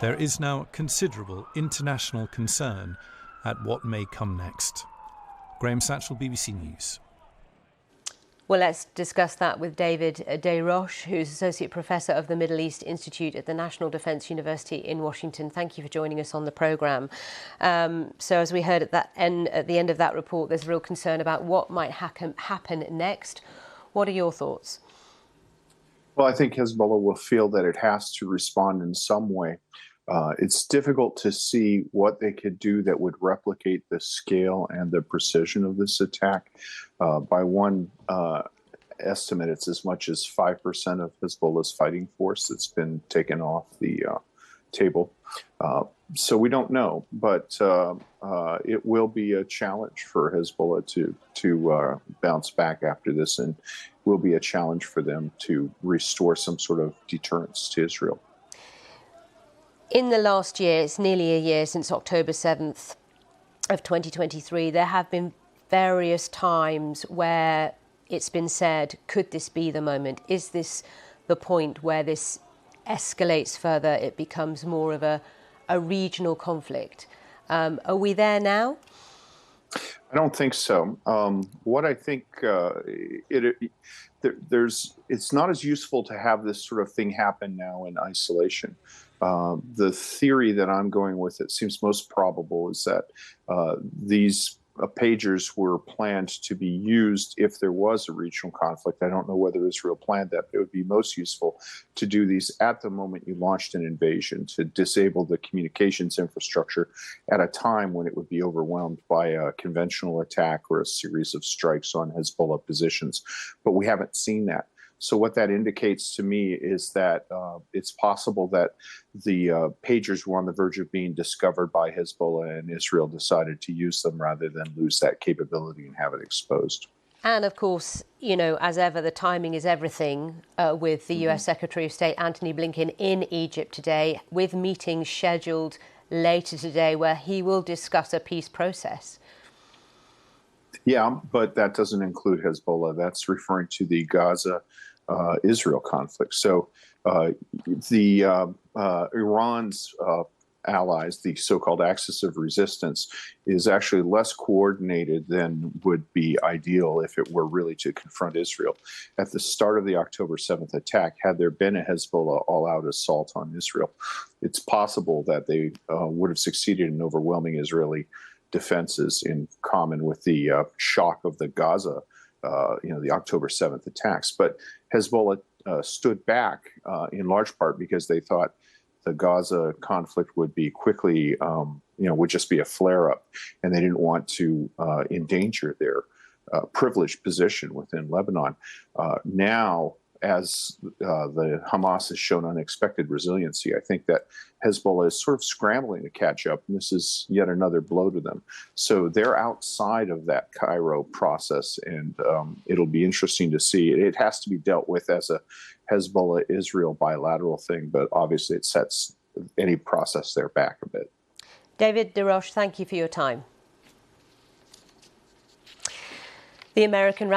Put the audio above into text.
there is now considerable international concern at what may come next. Graham Satchell, BBC News. Well, let's discuss that with David Desroches, who's Associate Professor of the Middle East Institute at the National Defense University in Washington. Thank you for joining us on the programme. So as we heard at the end of that report, there's real concern about what might happen next. What are your thoughts? Well, I think Hezbollah will feel that it has to respond in some way. It's difficult to see what they could do that would replicate the scale and the precision of this attack. By one estimate, it's as much as 5% of Hezbollah's fighting force that's been taken off the table. So we don't know, but it will be a challenge for Hezbollah to bounce back after this, and will be a challenge for them to restore some sort of deterrence to Israel. In the last year, it's nearly a year since October 7th of 2023, there have been various times where it's been said, could this be the moment? Is this the point where this escalates further? It becomes more of a regional conflict. Are we there now? I don't think so. What I think it's not as useful to have this sort of thing happen now in isolation. The theory that I'm going with that seems most probable is that these pagers were planned to be used if there was a regional conflict. I don't know whether Israel planned that, but it would be most useful to do these at the moment you launched an invasion, to disable the communications infrastructure at a time when it would be overwhelmed by a conventional attack or a series of strikes on Hezbollah positions. But we haven't seen that. So what that indicates to me is that it's possible that the pagers were on the verge of being discovered by Hezbollah, and Israel decided to use them rather than lose that capability and have it exposed. And of course, you know, as ever, the timing is everything with the US Secretary of State Antony Blinken in Egypt today, with meetings scheduled later today where he will discuss a peace process. Yeah, but that doesn't include Hezbollah. That's referring to the Gaza Israel conflict. So Iran's allies, the so-called axis of resistance, is actually less coordinated than would be ideal if it were really to confront Israel. At the start of the October 7th attack, had there been a Hezbollah all-out assault on Israel, it's possible that they would have succeeded in overwhelming Israeli defenses in common with the shock of the Gaza the October 7th attacks. But Hezbollah stood back in large part because they thought the Gaza conflict would be quickly, would just be a flare-up, and they didn't want to endanger their privileged position within Lebanon. Now, as the Hamas has shown unexpected resiliency, I think that Hezbollah is sort of scrambling to catch up, and this is yet another blow to them. So they're outside of that Cairo process, and it'll be interesting to see. It has to be dealt with as a Hezbollah-Israel bilateral thing, but obviously it sets any process there back a bit. David Desroches, thank you for your time. The American